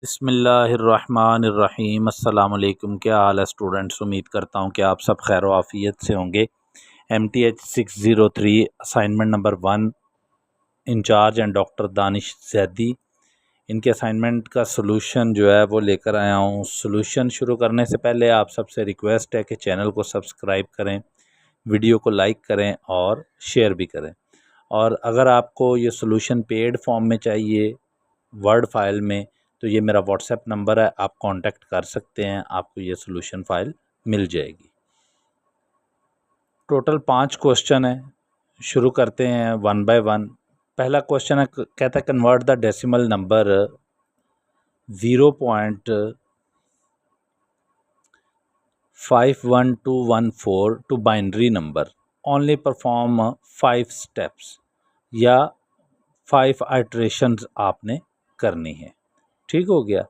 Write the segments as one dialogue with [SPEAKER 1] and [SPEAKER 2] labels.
[SPEAKER 1] बिस्मिल्लाहिर्रहमानिर्रहीम। अस्सलाम वालेकुम। क्या हाल है स्टूडेंट्स? उम्मीद करता हूँ कि आप सब खैर आफ़ियत से होंगे। MTH 603 assignment number 1 in charge and doctor Danish Zaidi, इनके असाइनमेंट का सलूशन जो है वो लेकर आया हूँ। सलूशन शुरू करने से पहले आप सबसे रिक्वेस्ट है कि चैनल को सब्सक्राइब करें, वीडियो को लाइक करें और शेयर भी करें। और अगर आपको ये सलूशन पेड फॉर्म में चाहिए वर्ड फाइल में, तो ये मेरा व्हाट्सएप नंबर है, आप कांटेक्ट कर सकते हैं, आपको ये सॉल्यूशन फाइल मिल जाएगी। टोटल 5 क्वेश्चन है, शुरू करते हैं वन बाय वन। पहला क्वेश्चन है, कहता है convert the decimal number 0.51214 to binary number, only perform 5 steps, या 5 आइट्रेशंस आपने करनी है। ठीक हो गया।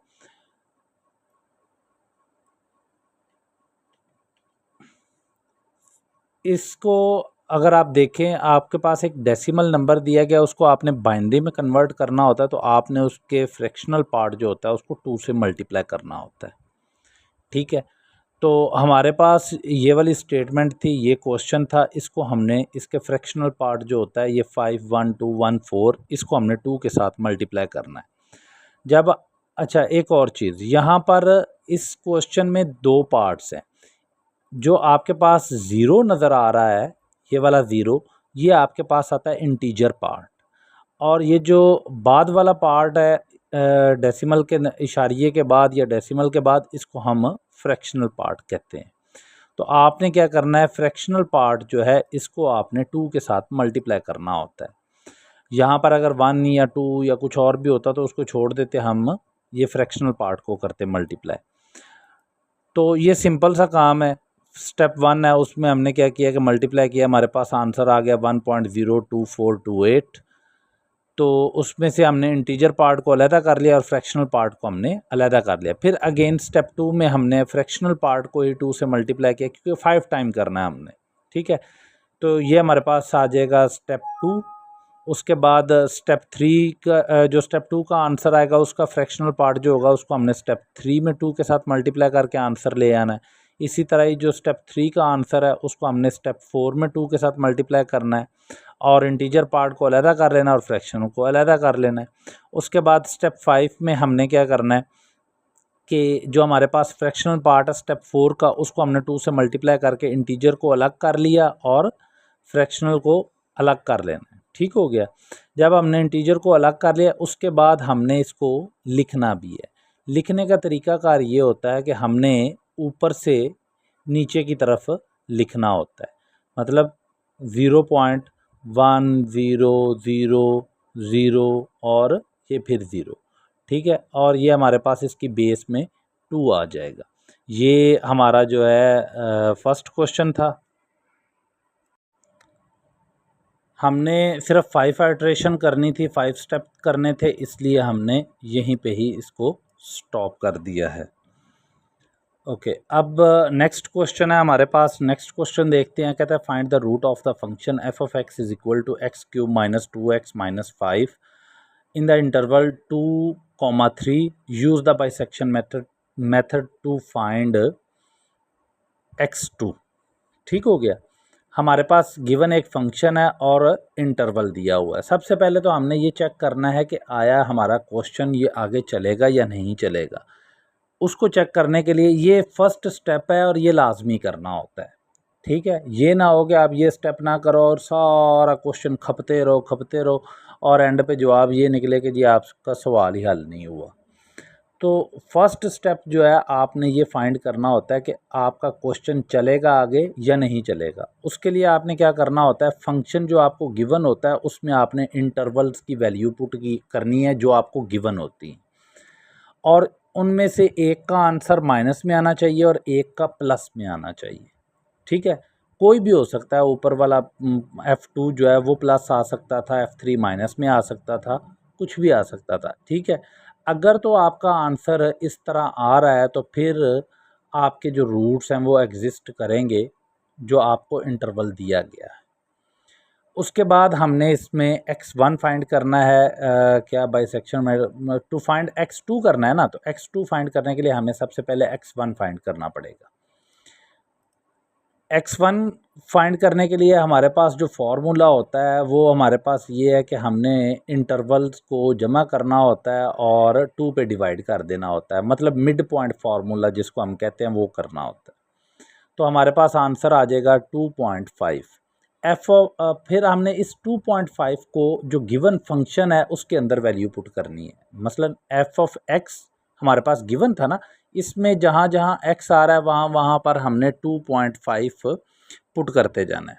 [SPEAKER 1] इसको अगर आप देखें, आपके पास एक डेसिमल नंबर दिया गया, उसको आपने बाइनरी में कन्वर्ट करना होता है, तो आपने उसके फ्रैक्शनल पार्ट जो होता है उसको 2 से मल्टीप्लाई करना होता है। ठीक है, तो हमारे पास ये वाली स्टेटमेंट थी, ये क्वेश्चन था, इसको हमने इसके फ्रैक्शनल पार्ट जो होता है ये 51214, इसको हमने 2 के साथ मल्टीप्लाई करना है। जब अच्छा, एक और चीज़ यहाँ पर इस क्वेश्चन में 2 पार्ट्स हैं। जो आपके पास ज़ीरो नज़र आ रहा है, ये वाला ज़ीरो, ये आपके पास आता है इंटीजर पार्ट, और ये जो बाद वाला पार्ट है डेसिमल के इशारिये के बाद या डेसिमल के बाद, इसको हम फ्रैक्शनल पार्ट कहते हैं। तो आपने क्या करना है, फ्रैक्शनल पार्ट जो है इसको आपने 2 के साथ मल्टीप्लाई करना होता है। यहाँ पर अगर 1 या 2 या कुछ और भी होता तो उसको छोड़ देते हम, ये फ्रैक्शनल पार्ट को करते मल्टीप्लाई। तो ये सिंपल सा काम है। स्टेप 1 है, उसमें हमने क्या किया कि मल्टीप्लाई किया, हमारे पास आंसर आ गया 1.02428। तो उसमें से हमने इंटीजर पार्ट को अलहदा कर लिया और फ्रैक्शनल पार्ट को हमने अलहदा कर लिया। फिर अगेन स्टेप 2 में हमने फ्रैक्शनल पार्ट को ही 2 से मल्टीप्लाई किया, क्योंकि 5 टाइम करना है हमने। ठीक है, तो ये हमारे पास आ जाएगा स्टेप 2। उसके बाद स्टेप 3 का जो स्टेप 2 का आंसर आएगा, उसका फ्रैक्शनल पार्ट जो होगा उसको हमने स्टेप 3 में 2 के साथ मल्टीप्लाई करके आंसर ले आना है। इसी तरह ही जो स्टेप 3 का आंसर है उसको हमने स्टेप 4 में 2 के साथ मल्टीप्लाई करना है, और इंटीजर पार्ट को अलहदा कर लेना है और फ्रैक्शन को अलहदा कर लेना है। उसके बाद स्टेप 5 में हमने क्या करना है कि जो हमारे पास फ्रैक्शनल पार्ट है स्टेप 4 का, उसको हमने 2 से मल्टीप्लाई करके इंटीजर को अलग कर लिया और फ्रैक्शनल को अलग कर लेना है। ठीक हो गया। जब हमने इंटीजर को अलग कर लिया, उसके बाद हमने इसको लिखना भी है। लिखने का तरीकाकार ये होता है कि हमने ऊपर से नीचे की तरफ लिखना होता है, मतलब 0.1000 और ये फिर 0। ठीक है, और ये हमारे पास इसकी बेस में 2 आ जाएगा। ये हमारा जो है फर्स्ट क्वेश्चन था। हमने सिर्फ 5 आइट्रेशन करनी थी, 5 स्टेप करने थे, इसलिए हमने यहीं पे ही इसको स्टॉप कर दिया है। ओके, अब नेक्स्ट क्वेश्चन है हमारे पास। नेक्स्ट क्वेश्चन देखते हैं। कहता है find the root of the function F of x is equal to X cube minus 2x minus 5 in the interval 2, 3। Use the bisection method to find x2। ठीक हो गया। हमारे पास गिवन एक फंक्शन है और इंटरवल दिया हुआ है। सबसे पहले तो हमने ये चेक करना है कि आया हमारा क्वेश्चन ये आगे चलेगा या नहीं चलेगा। उसको चेक करने के लिए ये फर्स्ट स्टेप है और ये लाजमी करना होता है। ठीक है, ये ना हो कि आप ये स्टेप ना करो और सारा क्वेश्चन खपते रहो और एंड पे जवाब ये निकले कि जी आपका सवाल ही हल नहीं हुआ। तो फर्स्ट स्टेप जो है, आपने ये फाइंड करना होता है कि आपका क्वेश्चन चलेगा आगे या नहीं चलेगा। उसके लिए आपने क्या करना होता है, फंक्शन जो आपको गिवन होता है उसमें आपने इंटरवल्स की वैल्यू पुट करनी है जो आपको गिवन होती है, और उनमें से एक का आंसर माइनस में आना चाहिए और एक का प्लस में आना चाहिए। ठीक है, कोई भी हो सकता है, ऊपर वाला F2 जो है वो प्लस आ सकता था, F3 माइनस में आ सकता था, कुछ भी आ सकता था। ठीक है, अगर तो आपका आंसर इस तरह आ रहा है तो फिर आपके जो रूट्स हैं वो एग्जिस्ट करेंगे जो आपको इंटरवल दिया गया है। उसके बाद हमने इसमें x1 फाइंड करना है। क्या बाइसेक्शन में टू फाइंड x2 करना है ना, तो x2 फाइंड करने के लिए हमें सबसे पहले x1 फाइंड करना पड़ेगा। x1 फाइंड करने के लिए हमारे पास जो फार्मूला होता है वो हमारे पास ये है कि हमने इंटरवल्स को जमा करना होता है और 2 पे डिवाइड कर देना होता है, मतलब मिड पॉइंट फार्मूला जिसको हम कहते हैं वो करना होता है। तो हमारे पास आंसर आ जाएगा 2.5। फिर हमने इस 2.5 को जो गिवन फंक्शन है उसके अंदर वैल्यू पुट करनी है। मसलन एफ ऑफ एक्स हमारे पास गिवन था ना, इसमें जहाँ जहाँ एक्स आ रहा है वहाँ वहाँ पर हमने 2.5 पुट करते जाना है।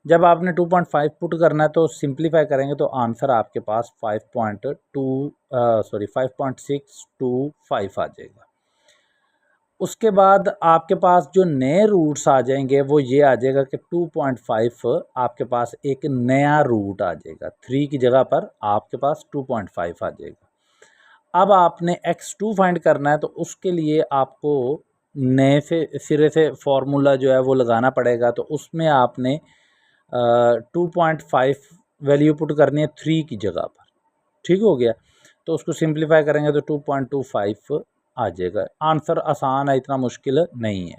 [SPEAKER 1] जब आपने 2.5 पुट करना है तो सिंप्लीफाई करेंगे तो आंसर आपके पास 5.625 आ जाएगा। उसके बाद आपके पास जो नए रूट्स आ जाएंगे वो ये आ जाएगा कि 2.5 आपके पास एक नया रूट आ जाएगा, 3 की जगह पर आपके पास 2.5 आ जाएगा। अब आपने x2 फाइंड करना है तो उसके लिए आपको नए सिरे से फॉर्मूला जो है वो लगाना पड़ेगा। तो उसमें आपने 2.5 वैल्यू पुट करनी है 3 की जगह पर। ठीक हो गया, तो उसको सिंप्लीफाई करेंगे तो 2.25 आ जाएगा। आंसर आसान है, इतना मुश्किल नहीं है,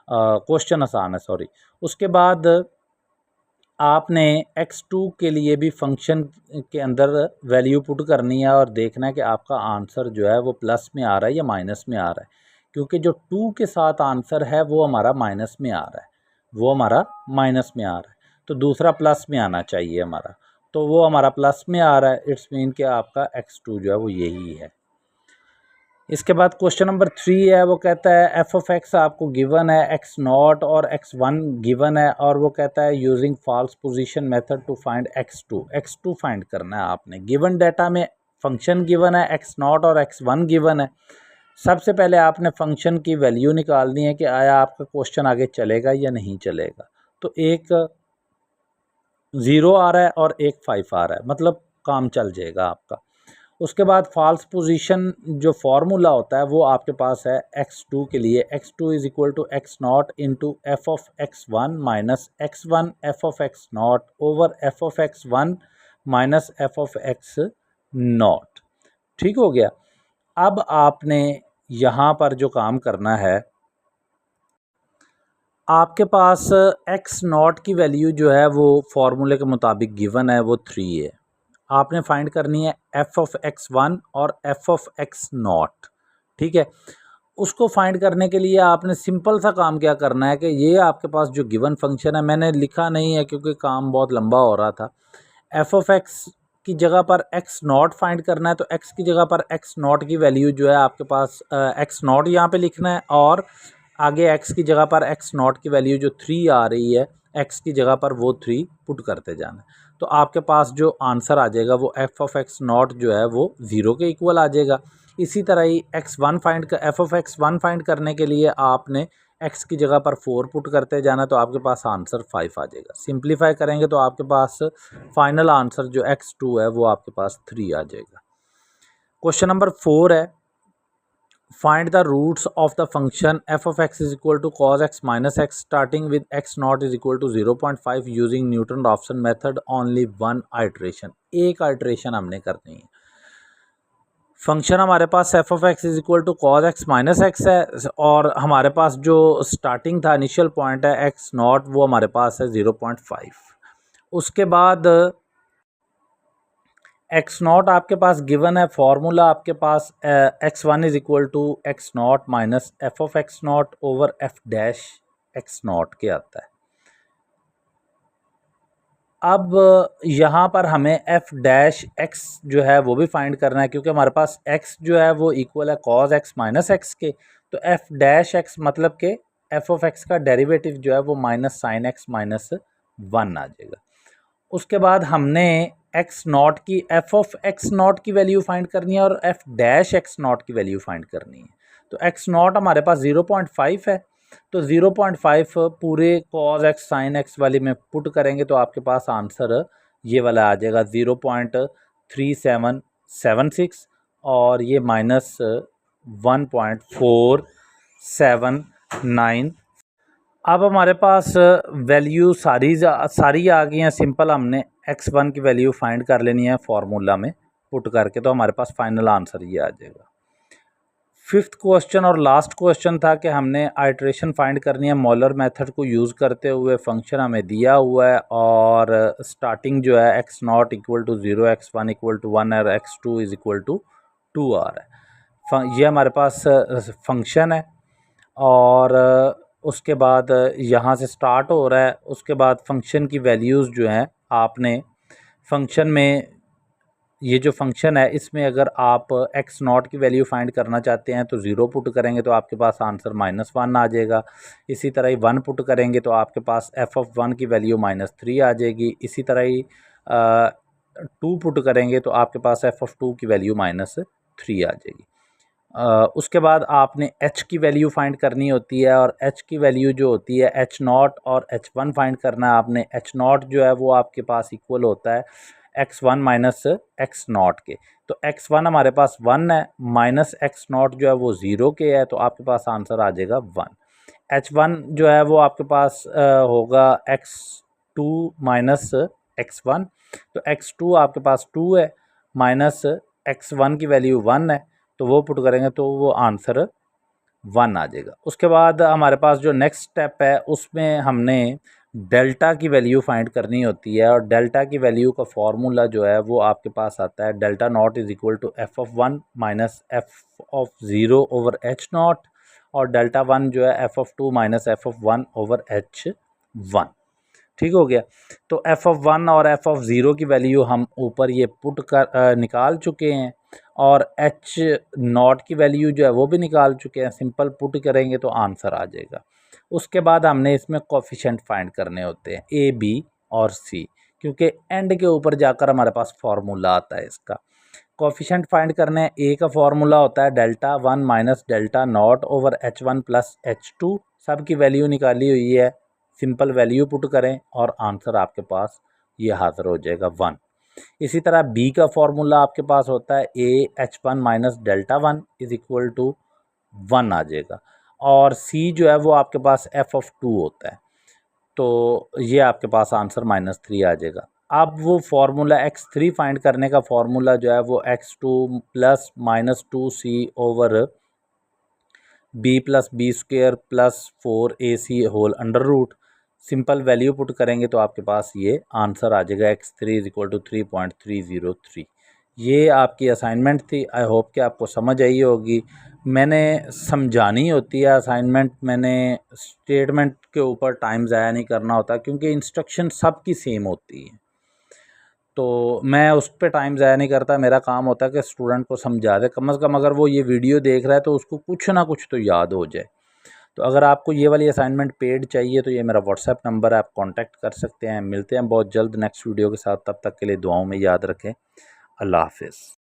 [SPEAKER 1] क्वेश्चन आसान है सॉरी। उसके बाद आपने x2 के लिए भी फंक्शन के अंदर वैल्यू पुट करनी है और देखना है कि आपका आंसर जो है वो प्लस में आ रहा है या माइनस में आ रहा है, क्योंकि जो 2 के साथ आंसर है वो हमारा माइनस में आ रहा है, वो हमारा माइनस में आ रहा है, तो दूसरा प्लस में आना चाहिए हमारा, तो वो हमारा प्लस में आ रहा है। इट्स मीन कि आपका x2 जो है वो यही है। इसके बाद क्वेश्चन नंबर 3 है, वो कहता है एफ ऑफ एक्स आपको गिवन है, एक्स नॉट और x1 गिवन है, और वो कहता है using false position method to find x2 find करना है आपने। गिवन डाटा में फंक्शन गिवन है, एक्स नॉट और x1 गिवन है। सबसे पहले आपने फंक्शन की वैल्यू निकालनी है कि आया आपका क्वेश्चन आगे चलेगा या नहीं चलेगा। तो एक 0 आ रहा है और एक 5 आ रहा है, मतलब काम चल जाएगा आपका। उसके बाद फॉल्स पोजीशन जो फार्मूला होता है वो आपके पास है x2 के लिए, x2 is equal to X nought into F of x1 minus x1 F of X nought over F of x1 minus F of X nought. ठीक हो गया। अब आपने यहाँ पर जो काम करना है, आपके पास एक्स नॉट की वैल्यू जो है वो फार्मूले के मुताबिक गिवन है, वो 3 है। आपने फाइंड करनी है एफ ऑफ x1 और एफ ऑफ एक्स नॉट। ठीक है, उसको फाइंड करने के लिए आपने सिंपल सा काम क्या करना है कि ये आपके पास जो गिवन फंक्शन है, मैंने लिखा नहीं है क्योंकि काम बहुत लंबा हो रहा था। एफ ऑफ एक्स की जगह पर एक्स नॉट फाइंड करना है, तो एक्स की जगह पर एक्स नॉट की वैल्यू जो है आपके पास एक्स नॉट यहाँ पे लिखना है, और आगे एक्स की जगह पर एक्स नॉट की वैल्यू जो 3 आ रही है, एक्स की जगह पर वो 3 पुट करते जाना है। तो आपके पास जो आंसर आ जाएगा वो एफ ऑफ एक्स नॉट जो है वो 0 के इक्वल आ जाएगा। इसी तरह ही एफ ऑफ x1 फाइंड करने के लिए आपने x की जगह पर 4 पुट करते जाना, तो आपके पास आंसर 5 आ जाएगा। सिंप्लीफाई करेंगे तो आपके पास फाइनल आंसर जो x2 है वो आपके पास 3 आ जाएगा। क्वेश्चन नंबर 4 है, find the roots of the function F of x is equal to cos x minus x starting with x naught is equal to 0.5 using Newton Raphson method only 1 iteration. एक iteration हमने करनी है। Function हमारे पास f of x is equal to cos x minus x है, और हमारे पास जो स्टार्टिंग था इनिशियल पॉइंट है एक्स नॉट, वो हमारे पास है 0.5। उसके बाद एक्स नॉट आपके पास गिवन है, फॉर्मूला आपके पास x1 is equal to X nought minus F of X nought over F dash X nought के आता है। अब यहाँ पर हमें एफ डैश एक्स जो है वो भी फाइंड करना है, क्योंकि हमारे पास एक्स जो है वो इक्वल है कॉज एक्स माइनस एक्स के। तो एफ डैश एक्स मतलब कि एफ ऑफ एक्स का डेरिवेटिव जो है वो माइनस साइन एक्स माइनस 1 आ जाएगा। उसके बाद हमने एक्स नॉट की एफ ऑफ एक्स नॉट की वैल्यू फाइंड करनी है और एफ डैश एक्स नॉट की वैल्यू फाइंड करनी है। तो एक्स नॉट हमारे पास 0.5 है, तो 0.5 पूरे कॉज एक्स साइन एक्स वाली में पुट करेंगे तो आपके पास आंसर ये वाला आ जाएगा 0.3776, और ये माइनस 1.479। अब हमारे पास वैल्यू सारी आ गई हैं। सिंपल हमने x1 की वैल्यू फाइंड कर लेनी है फार्मूला में पुट करके, तो हमारे पास फाइनल आंसर ये आ जाएगा। फिफ्थ क्वेश्चन और लास्ट क्वेश्चन था कि हमने आइट्रेशन फाइंड करनी है मॉलर मेथड को यूज़ करते हुए। फंक्शन हमें दिया हुआ है और स्टार्टिंग जो है x0 equal to 0, x1 equal to 1 और x2 इज़ इक्वल टू 2 आ रहा है। ये हमारे पास फंक्शन है और उसके बाद यहाँ से स्टार्ट हो रहा है। उसके बाद फंक्शन की वैल्यूज़ जो हैं आपने फंक्शन में, ये जो फंक्शन है इसमें अगर आप x0 की वैल्यू फाइंड करना चाहते हैं तो 0 पुट करेंगे तो आपके पास आंसर -1 आ जाएगा। इसी तरह ही 1 पुट करेंगे तो आपके पास f(1) की वैल्यू -3 आ जाएगी। इसी तरह ही 2 पुट करेंगे तो आपके पास f(2) की वैल्यू -3 आ जाएगी। उसके बाद आपने h की वैल्यू फाइंड करनी होती है और h की वैल्यू जो होती है h0 और h1 फाइंड करना है आपने। h0 जो है वो आपके पास इक्वल होता है x1 माइनस x0 के। तो x1 हमारे पास 1 है, माइनस x0 जो है वो 0 के है, तो आपके पास आंसर आ जाएगा 1। h1 जो है वो आपके पास होगा x2 माइनस x1, तो x2 आपके पास 2 है, माइनस x1 की वैल्यू 1 है, तो वो पुट करेंगे तो वो आंसर 1 आ जाएगा। उसके बाद हमारे पास जो नेक्स्ट स्टेप है उसमें हमने डेल्टा की वैल्यू फाइंड करनी होती है और डेल्टा की वैल्यू का फॉर्मूला जो है वो आपके पास आता है delta naught is equal to f(1) minus f(0) over h0 और डेल्टा 1 जो है f(2) minus f(1) over h1। ठीक हो गया। तो f(1) और f(0) की वैल्यू हम ऊपर ये पुट कर निकाल चुके हैं और h0 की वैल्यू जो है वो भी निकाल चुके हैं। सिंपल पुट करेंगे तो आंसर आ जाएगा। उसके बाद हमने इसमें कोफिशिएंट फाइंड करने होते हैं a, b और c, क्योंकि एंड के ऊपर जाकर हमारे पास फार्मूला आता है इसका। कोफिशिएंट फाइंड करने हैं, a का फार्मूला होता है delta 1 minus delta not over h1 plus h2। सब की वैल्यू निकाली हुई है, सिंपल वैल्यू पुट करें और आंसर आपके पास ये हाजिर हो जाएगा 1। इसी तरह b का फॉर्मूला आपके पास होता है a h1 minus delta 1 is equal to 1 आ जाएगा और c जो है वो आपके पास f(2) होता है, तो ये आपके पास आंसर -3 आ जाएगा। अब वो फार्मूला x3 फाइंड करने का फार्मूला जो है वो x2 plus -2c over b plus B square plus 4ac whole under root. Simple value put करेंगे तो आपके पास ये आंसर आ जाएगा x3 इज इक्वल टू 3.303। ये आपकी असाइनमेंट थी। आई होप कि आपको समझ आई होगी। मैंने समझानी होती है असाइनमेंट, मैंने स्टेटमेंट के ऊपर टाइम ज़ाया नहीं करना होता क्योंकि इंस्ट्रक्शन सब की सेम होती है, तो मैं उस पर टाइम ज़ाया नहीं करता। मेरा काम होता है कि स्टूडेंट को समझा दे, कम से कम अगर वो ये वीडियो देख रहा है तो उसको कुछ ना कुछ तो याद हो जाए। तो अगर आपको ये वाली असाइनमेंट पेड चाहिए तो ये मेरा व्हाट्सएप नंबर है, आप कांटेक्ट कर सकते हैं। मिलते हैं बहुत जल्द नेक्स्ट वीडियो के साथ, तब तक के लिए दुआओं में याद रखें। अल्लाह हाफिज़।